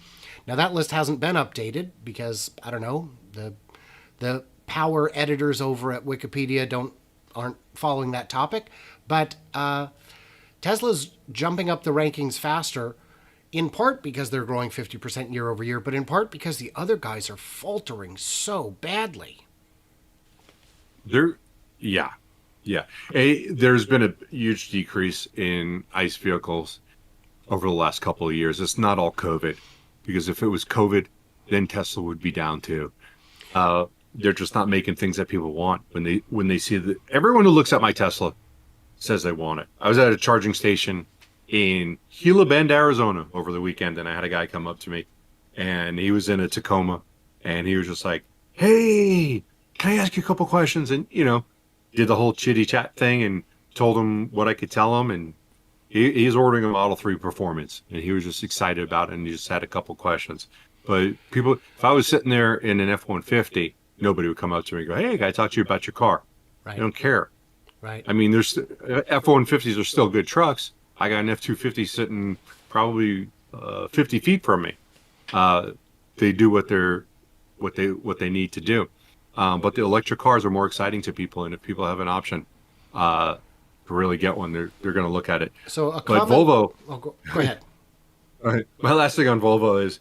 Now that list hasn't been updated because I don't know, the power editors over at Wikipedia aren't following that topic, but Tesla's jumping up the rankings faster, in part because they're growing 50% year over year, but in part because the other guys are faltering so badly. Yeah. There's been a huge decrease in ICE vehicles over the last couple of years. It's not all COVID, because if it was COVID, then Tesla would be down too. They're just not making things that people want. When they see that, everyone who looks at my Tesla says they want it. I was at a charging station in Gila Bend, Arizona over the weekend, and I had a guy come up to me, and he was in a Tacoma, and he was just like, "Hey, can I ask you a couple questions?" And did the whole chitty chat thing and told him what I could tell him, and he's ordering a Model 3 Performance, and he was just excited about it, and he just had a couple questions. But people, if I was sitting there in an F-150, nobody would come up to me and go, "Hey, can I talk to you about your car?" Right. They don't care. Right. I mean, there's F-150s are still good trucks. I got an F-250 sitting probably 50 feet from me. They do what they need to do. But the electric cars are more exciting to people, and if people have an option to really get one, they're going to look at it. So a But comment. Volvo. Oh, go ahead. My last thing on Volvo is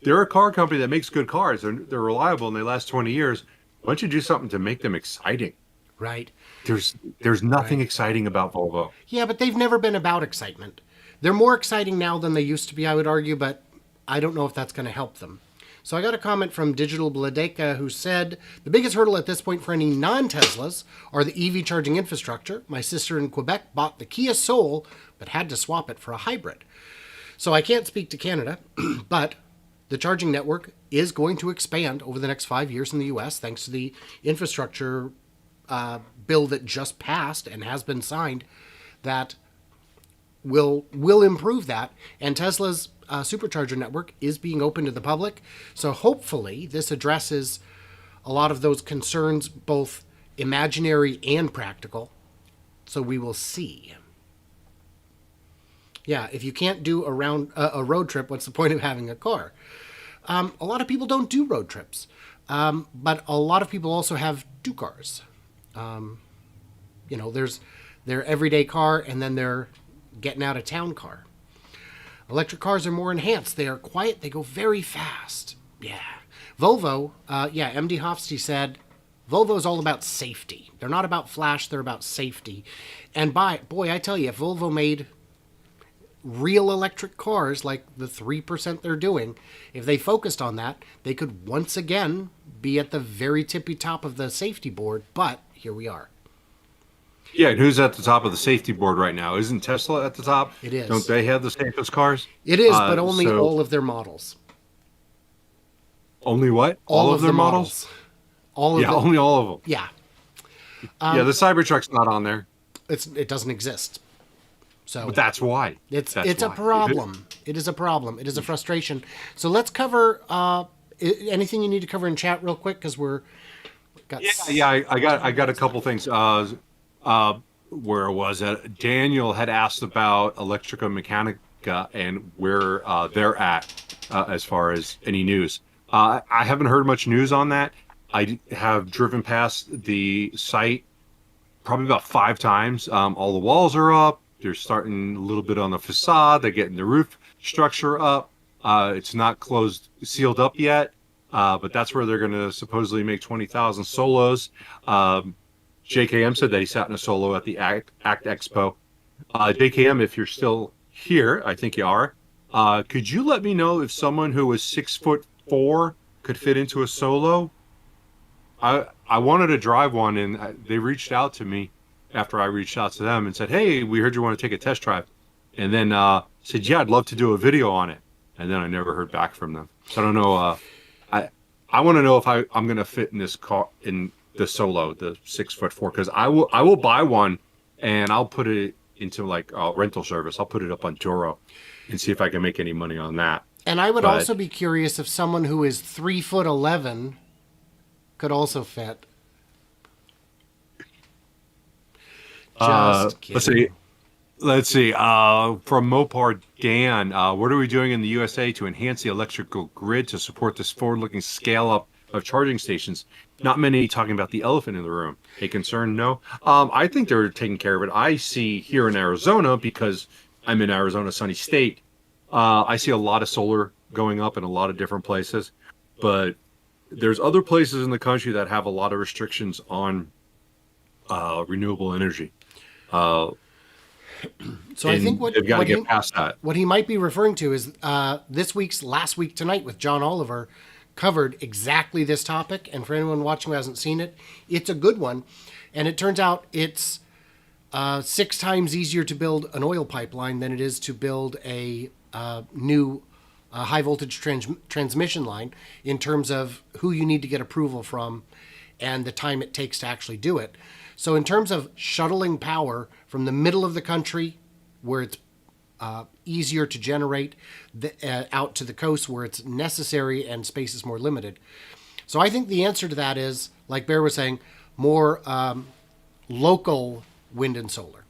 they're a car company that makes good cars. They're reliable and they last 20 years. Why don't you do something to make them exciting? Right. There's nothing exciting about Volvo. Yeah, but they've never been about excitement. They're more exciting now than they used to be, I would argue, but I don't know if that's going to help them. So I got a comment from Digital Bladeka who said, the biggest hurdle at this point for any non-Teslas are the EV charging infrastructure. My sister in Quebec bought the Kia Soul, but had to swap it for a hybrid. So I can't speak to Canada, but the charging network is going to expand over the next 5 years in the U.S. thanks to the infrastructure bill that just passed and has been signed that will improve that. And Tesla's supercharger network is being open to the public. So hopefully this addresses a lot of those concerns, both imaginary and practical. So we will see. Yeah, if you can't do a road trip, what's the point of having a car? A lot of people don't do road trips, but a lot of people also have two cars. There's their everyday car and then their getting out of town car. Electric cars are more enhanced. They are quiet. They go very fast. Yeah. Volvo, MD Hofsty said, Volvo's all about safety. They're not about flash. They're about safety. And boy, I tell you, if Volvo made real electric cars like the 3% they're doing, if they focused on that, they could once again be at the very tippy top of the safety board. But here we are. Yeah, and who's at the top of the safety board right now? Isn't Tesla at the top? It is. Don't they have the safest cars? It is, but only all of their models. Only what? All of their models? Only all of them. Yeah. The Cybertruck's not on there. It doesn't exist. So But that's why. It's a problem. It is a problem. It is a frustration. So let's cover anything you need to cover in chat real quick because I got a couple things. Where was it? Daniel had asked about Electra Meccanica and where they're at as far as any news. I haven't heard much news on that. I have driven past the site probably about 5 times. All the walls are up. They're starting a little bit on the facade. They're getting the roof structure up. It's not sealed up yet, but that's where they're going to supposedly make 20,000 solos. JKM said that he sat in a solo at the ACT Expo. JKM, if you're still here, I think you are, could you let me know if someone who was 6'4" could fit into a solo? I wanted to drive one, and they reached out to me after I reached out to them and said, "Hey, we heard you want to take a test drive," and then said, "Yeah, I'd love to do a video on it." And then I never heard back from them. So I don't know. I want to know if I'm going to fit in this car in the Solo, the 6'4", because I will buy one and I'll put it into like a rental service. I'll put it up on Turo and see if I can make any money on that. And I would also be curious if someone who is 3'11" could also fit. Just kidding. Let's see. From Mopar Dan, what are we doing in the USA to enhance the electrical grid to support this forward-looking scale-up of charging stations? Not many talking about the elephant in the room. A concern? No. I think they're taking care of it. I see here in Arizona, because I'm in Arizona, sunny state, I see a lot of solar going up in a lot of different places. But there's other places in the country that have a lot of restrictions on renewable energy. So I think they've got to get past that. What he might be referring to is this week's Last Week Tonight with John Oliver covered exactly this topic. And for anyone watching who hasn't seen it, it's a good one. And it turns out it's 6 times easier to build an oil pipeline than it is to build a new high voltage transmission line in terms of who you need to get approval from and the time it takes to actually do it. So in terms of shuttling power from the middle of the country, where it's easier to generate, out to the coast where it's necessary and space is more limited. So I think the answer to that is, like Bear was saying, more local wind and solar.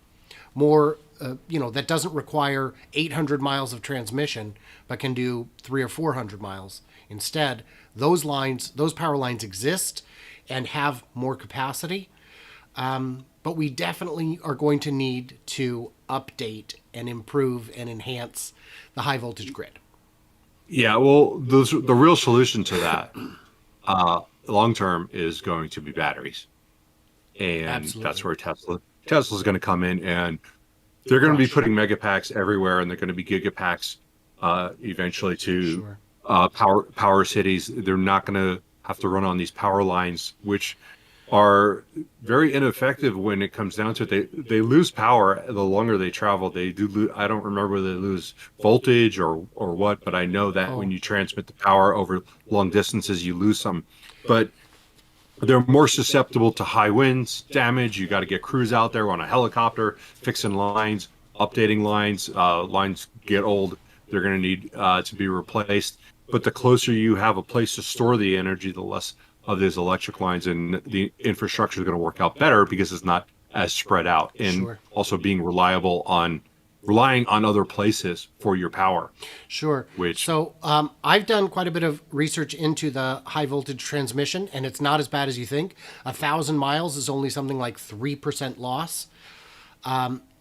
More, that doesn't require 800 miles of transmission, but can do 300 or 400 miles. Instead, those power lines exist and have more capacity. But we definitely are going to need to update and improve and enhance the high voltage grid. Yeah, well, the real solution to that, long term, is going to be batteries, and Absolutely. that's where Tesla's going to come in, and they're going to be putting megapacks everywhere, and they're going to be gigapacks eventually to power cities. They're not going to have to run on these power lines, which are very ineffective when it comes down to it. They lose power the longer they travel. They do. I don't remember whether they lose voltage or what, but I know that when you transmit the power over long distances, you lose some. But they're more susceptible to high winds damage. You got to get crews out there on a helicopter, fixing lines, updating lines. Lines get old. They're going to need to be replaced. But the closer you have a place to store the energy, the less of these electric lines, and the infrastructure is going to work out better because it's not as spread out, and also being relying on other places for your power. Sure. So I've done quite a bit of research into the high voltage transmission, and it's not as bad as you think. 1,000 miles is only something like 3% loss.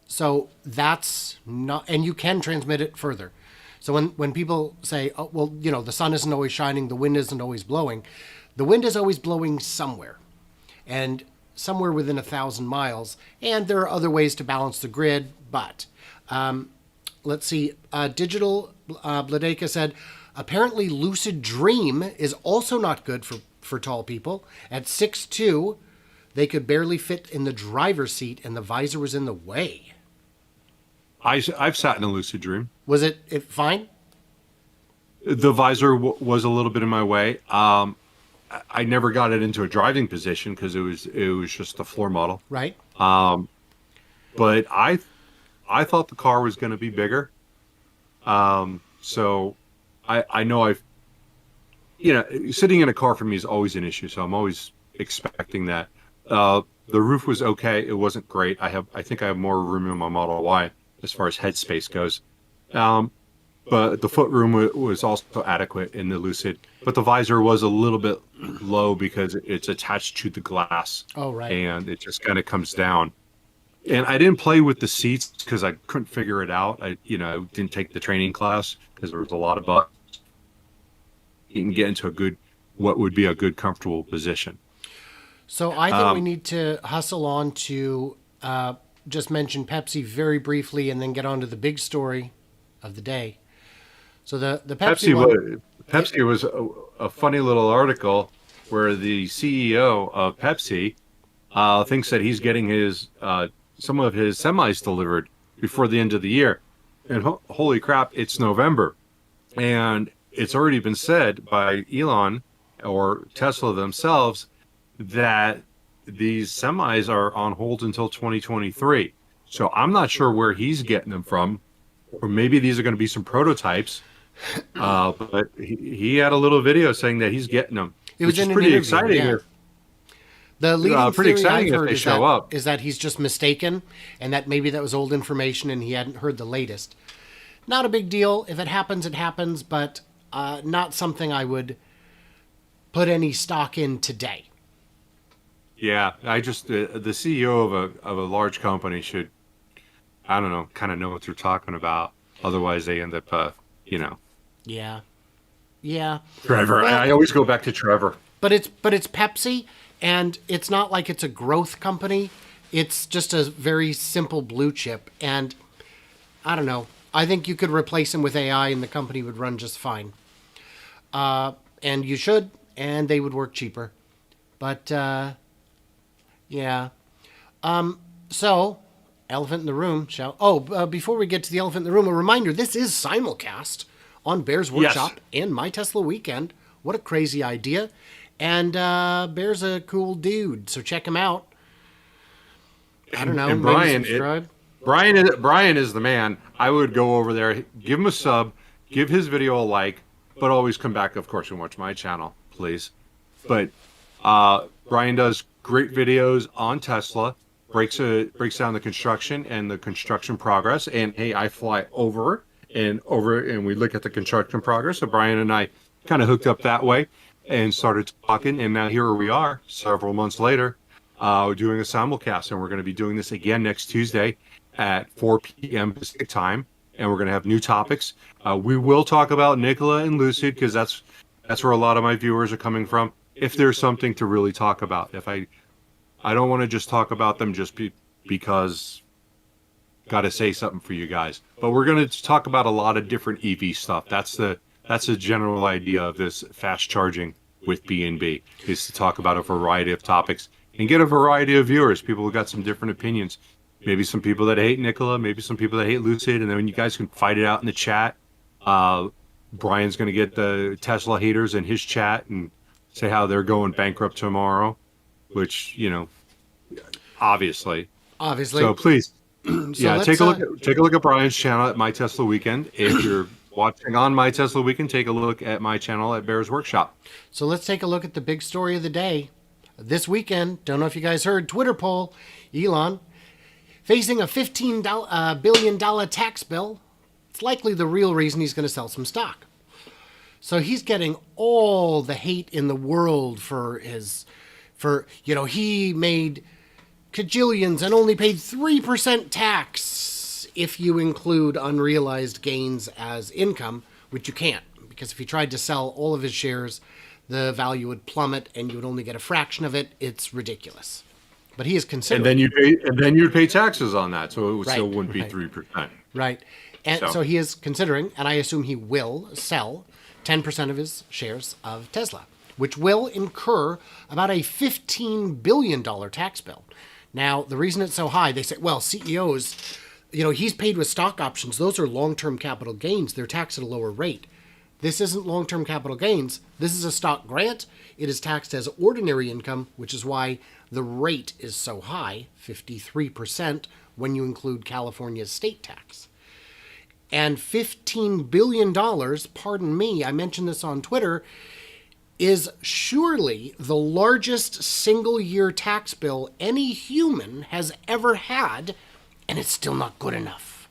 So that's not, and you can transmit it further. So when people say, oh, well, the sun isn't always shining, the wind isn't always blowing, the wind is always blowing somewhere, and somewhere within 1,000 miles. And there are other ways to balance the grid, but let's see. Digital Bladeka said, apparently Lucid Dream is also not good for tall people. At 6'2", they could barely fit in the driver's seat, and the visor was in the way. I've sat in a Lucid Dream. Was it fine? The visor was a little bit in my way. I never got it into a driving position because it was just a floor model. Right. But I thought the car was going to be bigger. So I know sitting in a car for me is always an issue. So I'm always expecting that. The roof was okay. It wasn't great. I think I have more room in my Model Y as far as headspace goes. But the footroom was also adequate in the Lucid. But the visor was a little bit low because it's attached to the glass. Oh, right. And it just kind of comes down. And I didn't play with the seats because I couldn't figure it out. I didn't take the training class because there was a lot of bugs. You can get into what would be a good, comfortable position. So I think we need to hustle on to just mention Pepsi very briefly and then get on to the big story of the day. So the Pepsi was a funny little article where the CEO of Pepsi thinks that he's getting some of his semis delivered before the end of the year. And holy crap, it's November. And it's already been said by Elon or Tesla themselves that these semis are on hold until 2023. So I'm not sure where he's getting them from, or maybe these are going to be some prototypes. But he had a little video saying that he's getting them, which is pretty exciting. Yeah. The leading theory I've heard is that he's just mistaken, and that maybe that was old information and he hadn't heard the latest. Not a big deal. If it happens, it happens, but not something I would put any stock in today. Yeah, I just the CEO of a large company should, I don't know, kind of know what they're talking about. Otherwise, they end up, Yeah. Trevor. Well, I always go back to Trevor. But it's Pepsi, and it's not like it's a growth company. It's just a very simple blue chip, and I don't know. I think you could replace him with AI, and the company would run just fine. And you should, and they would work cheaper. But yeah. So, elephant in the room. Before we get to the elephant in the room, a reminder: this is simulcast on Bear's Workshop and My Tesla Weekend. What a crazy idea. And Bear's a cool dude, so check him out. I don't know. And Maybe Brian, subscribe. Brian is the man. I would go over there, give him a sub, give his video a like, but always come back, of course, and watch my channel, please. But Brian does great videos on Tesla, breaks down the construction and the construction progress. And hey, I fly over and we look at the construction progress. So Brian and I kind of hooked up that way and started talking. And now here we are, several months later, doing a simulcast, and we're going to be doing this again next Tuesday at 4 p.m. Pacific time, and we're going to have new topics. We will talk about Nikola and Lucid because that's where a lot of my viewers are coming from. If there's something to really talk about, if I don't want to just talk about them just because got to say something for you guys. But we're going to talk about a lot of different EV stuff. That's the general idea of this fast charging with B&B, is to talk about a variety of topics and get a variety of viewers, people who got some different opinions. Maybe some people that hate Nikola, maybe some people that hate Lucid, and then you guys can fight it out in the chat. Brian's going to get the Tesla haters in his chat and say how they're going bankrupt tomorrow, which, obviously. So please, take a look at Brian's channel at My Tesla Weekend. If you're watching on My Tesla Weekend, take a look at my channel at Bear's Workshop. So let's take a look at the big story of the day. This weekend, don't know if you guys heard, Twitter poll, Elon facing a $15 billion tax bill. It's likely the real reason he's going to sell some stock. So he's getting all the hate in the world he made cajillions and only paid 3% tax if you include unrealized gains as income, which you can't, because if he tried to sell all of his shares, the value would plummet and you would only get a fraction of it. It's ridiculous. But he is considering. And then you'd pay taxes on that, so it still wouldn't be 3%. Right. And so he is considering, and I assume he will sell 10% of his shares of Tesla, which will incur about a $15 billion tax bill. Now, the reason it's so high, they say, well, CEOs, he's paid with stock options. Those are long-term capital gains. They're taxed at a lower rate. This isn't long-term capital gains. This is a stock grant. It is taxed as ordinary income, which is why the rate is so high, 53%, when you include California's state tax. And $15 billion, pardon me, I mentioned this on Twitter, is surely the largest single-year tax bill any human has ever had, and it's still not good enough.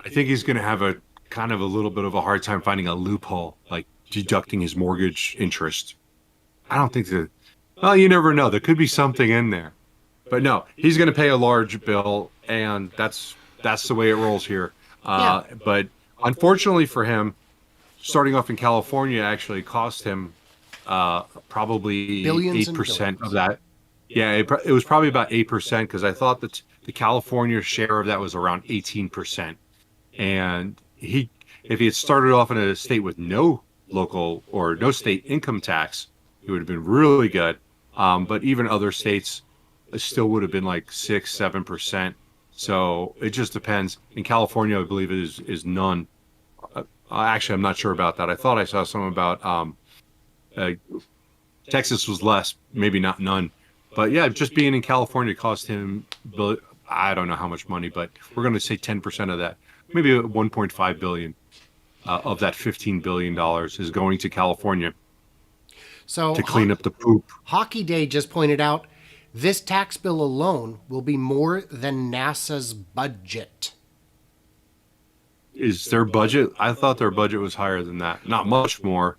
I think he's going to have a kind of a little bit of a hard time finding a loophole, like deducting his mortgage interest. I don't think that, well, you never know. There could be something in there. But no, he's going to pay a large bill, and that's the way it rolls here. But unfortunately for him, starting off in California actually cost him probably billions 8% of that. Yeah, it was probably about 8%, because I thought that the California share of that was around 18%. And if he had started off in a state with no local or no state income tax, it would have been really good. But even other states still would have been like 6-7%. So it just depends. In California, I believe it is none. Actually, I'm not sure about that. I thought I saw something about Texas was less, maybe not none. But yeah, just being in California cost him, I don't know how much money, but we're going to say 10% of that. Maybe 1.5 billion of that $15 billion is going to California to clean up the poop. Hockey Day just pointed out this tax bill alone will be more than NASA's budget. Is their budget? I thought their budget was higher than that. Not much more.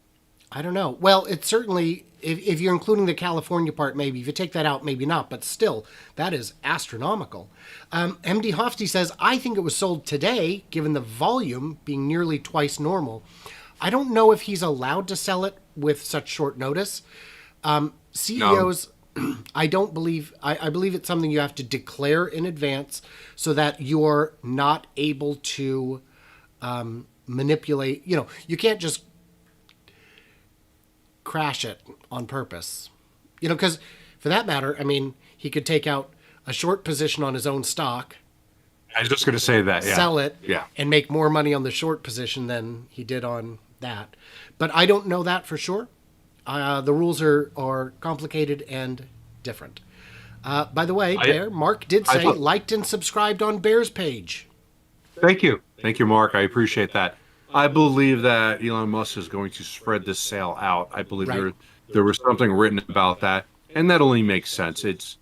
I don't know. Well, it's certainly, if you're including the California part, maybe. If you take that out, maybe not. But still, that is astronomical. MD Hofsty says, I think it was sold today, given the volume being nearly twice normal. I don't know if he's allowed to sell it with such short notice. CEOs, no. I believe it's something you have to declare in advance so that you're not able to manipulate. You can't just crash it on purpose. Because for that matter, he could take out a short position on his own stock. I was just going to say that, yeah. Sell it, and make more money on the short position than he did on that. But I don't know that for sure. The rules are complicated and different. By the way, Bear, Mark did I say thought, liked and subscribed on Bear's page. thank you. Thank you, Mark. I appreciate that. I believe that Elon Musk is going to spread this sale out. I believe Right. there was something written about that, and that only makes sense. It's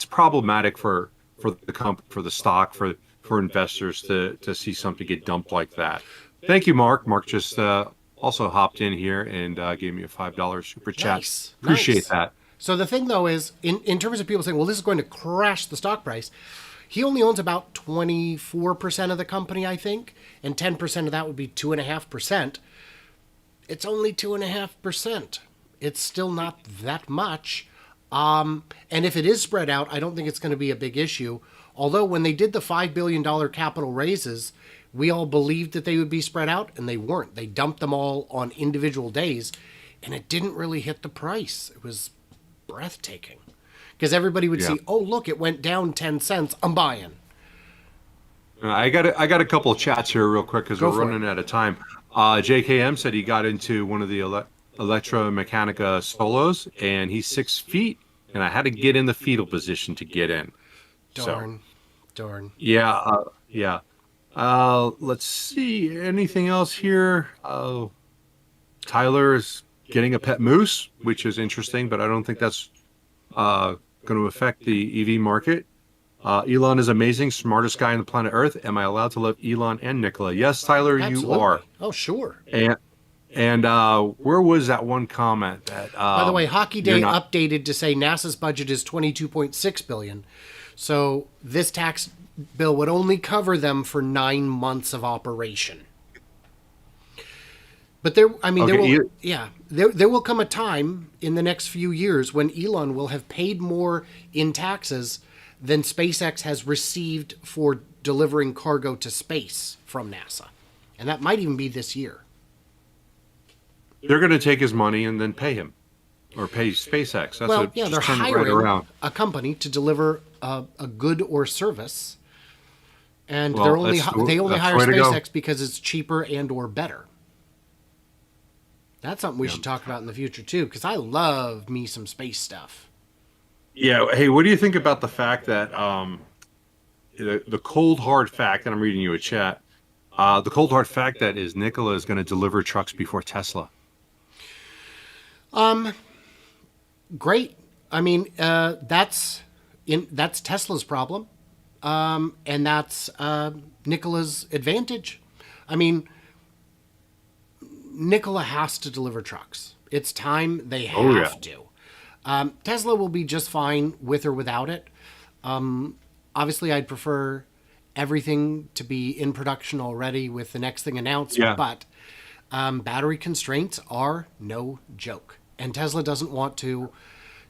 problematic for the stock for investors to see something get dumped like that. Thank you, Mark. Mark just also hopped in here and gave me a $5 super chat. Nice. Appreciate Nice. that. So the thing, though, is in terms of people saying, well, this is going to crash the stock price, he only owns about 24% of the company, I think, and 10% of that would be 2.5%. It's only 2.5%. It's still not that much. And if it is spread out, I don't think it's going to be a big issue. Although when they did the $5 billion capital raises, we all believed that they would be spread out, and they weren't. They dumped them all on individual days, and it didn't really hit the price. It was breathtaking. Because everybody would see, oh, look, it went down 10 cents. I'm buying. I got a couple of chats here real quick because we're running out of time. JKM said he got into one of the Electra Meccanica solos, and he's 6 feet, and I had to get in the fetal position to get in. Darn. Yeah. Let's see. Anything else here? Tyler is getting a pet moose, which is interesting, but I don't think that's going to affect the EV market. Elon is amazing, smartest guy on the planet Earth. Am I allowed to love Elon and Nikola? Yes, Tyler, Absolutely. you are. Oh, sure. And where was that one comment that? By the way, Hockey Day updated to say NASA's budget is $22.6 billion. So this tax bill would only cover them for 9 months of operation. But there will come a time in the next few years when Elon will have paid more in taxes than SpaceX has received for delivering cargo to space from NASA. And that might even be this year. They're going to take his money and then pay him, or pay SpaceX. They're hiring a company to deliver a good or service, and they only hire SpaceX because it's cheaper and or better. That's something we should talk about in the future too, because I love me some space stuff. Yeah. Hey, what do you think about the fact that the cold hard fact, and I'm reading you a chat, the cold hard fact that is Nikola is going to deliver trucks before Tesla? Great. I mean, that's Tesla's problem, and that's Nikola's advantage. I mean, Nikola has to deliver trucks. It's time they have to. Tesla will be just fine with or without it. Obviously, I'd prefer everything to be in production already with the next thing announced, but battery constraints are no joke. And Tesla doesn't want to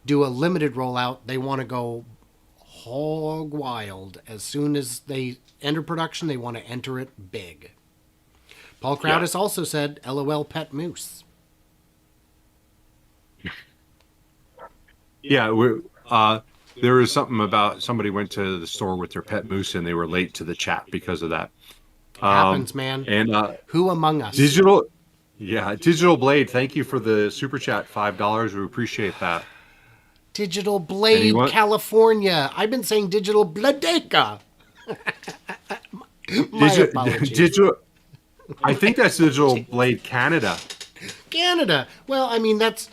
do a limited rollout. They want to go hog wild. As soon as they enter production, they want to enter it big. Paul Crowdis also said, LOL pet moose. Yeah, there was something about somebody went to the store with their pet moose and they were late to the chat because of that. Happens, man. And who among us? Digital Blade, thank you for the super chat, $5. We appreciate that. Digital Blade, California. I've been saying Digital Bladeca. My apologies. I think that's Digital Blade Canada. Canada. Well, I mean, that's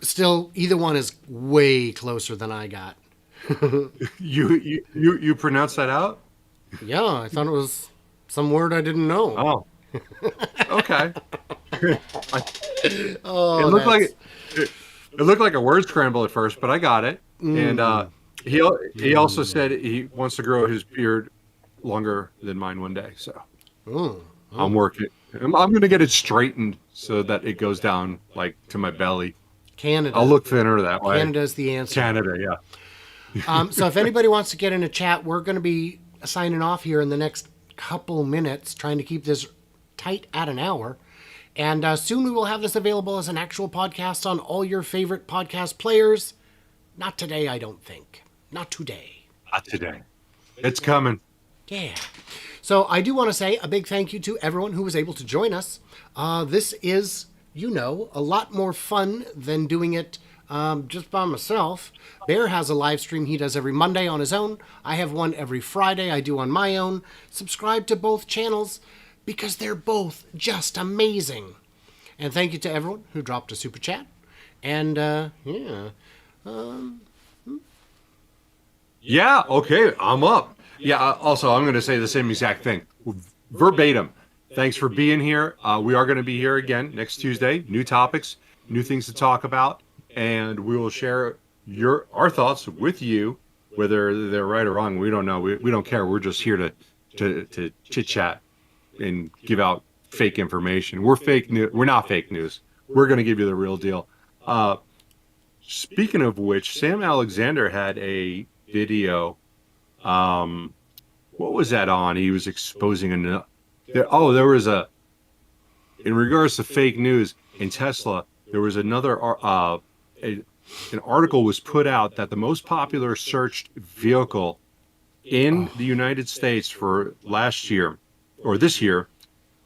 still, either one is way closer than I got. You pronounce that out? Yeah, I thought it was some word I didn't know. Oh. Okay. It looked like a word scramble at first, but I got it. And he also said he wants to grow his beard longer than mine one day. So I'm working. I'm going to get it straightened so that it goes down like to my belly. Canada. I'll look thinner that way. Canada's the answer. Canada, yeah. So if anybody wants to get in a chat, we're going to be signing off here in the next couple minutes, trying to keep this tight at an hour. And soon we will have this available as an actual podcast on all your favorite podcast players. Not today, I don't think. Not today. Not today. It's coming. Yeah. So I do want to say a big thank you to everyone who was able to join us. This is, a lot more fun than doing it Just by myself. Bear has a live stream he does every Monday on his own. I have one every Friday I do on my own. Subscribe to both channels because they're both just amazing. And thank you to everyone who dropped a super chat. And Yeah, okay, I'm up. Yeah, also, I'm going to say the same exact thing. Verbatim. Thanks for being here. We are going to be here again next Tuesday. New topics, new things to talk about, and we will share our thoughts with you, whether they're right or wrong. We don't know. We don't care. We're just here to chit-chat and give out fake information. We're fake news. We're not fake news. We're going to give you the real deal. Speaking of which, Sam Alexander had a video. What was that on? He was exposing there was in regards to fake news in Tesla, there was another an article was put out that the most popular searched vehicle in the United States for last year or this year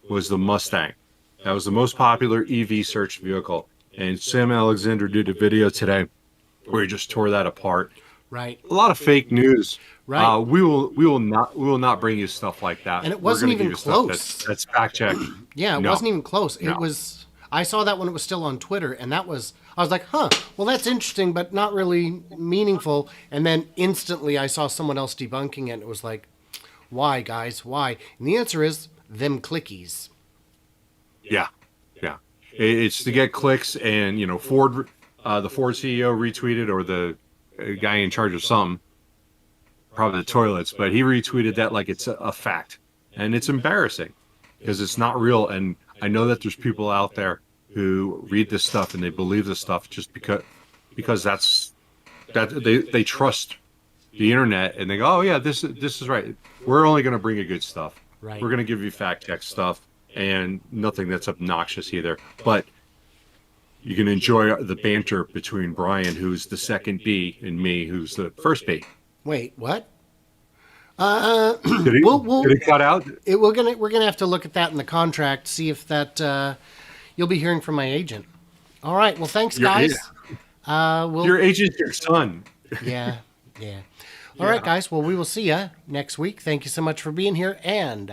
was the Mustang. That was the most popular EV search vehicle. And Sam Alexander did a video today where he just tore that apart. right. A lot of fake news. Right. We will not bring you stuff like that. And it We're wasn't gonna give even you stuff close. That's fact checked. Yeah, it No. wasn't even close. No. It was. I saw that when it was still on Twitter, and I was like, huh, well, that's interesting, but not really meaningful. And then instantly I saw someone else debunking it, and it was like, why, guys, why? And the answer is them clickies. Yeah, yeah. It's to get clicks, and Ford, the Ford CEO retweeted, or the guy in charge of something, probably the toilets, but he retweeted that like it's a fact, and it's embarrassing because it's not real. And I know that there's people out there who read this stuff and they believe this stuff just because they trust the internet and they go, oh yeah, this is right. We're only going to bring you good stuff. Right. We're going to give you fact check stuff and nothing that's obnoxious either. But you can enjoy the banter between Brian, who's the second B, and me, who's the first B. Wait, what? Did it cut out? We're gonna have to look at that in the contract, see if that you'll be hearing from my agent. All right. Well, thanks, guys. Your agent's your son. Yeah. All right, guys. Well, we will see you next week. Thank you so much for being here, and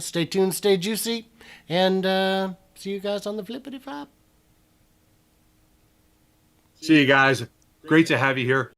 stay tuned, stay juicy, and see you guys on the flippity flop. See you guys. Great to have you here.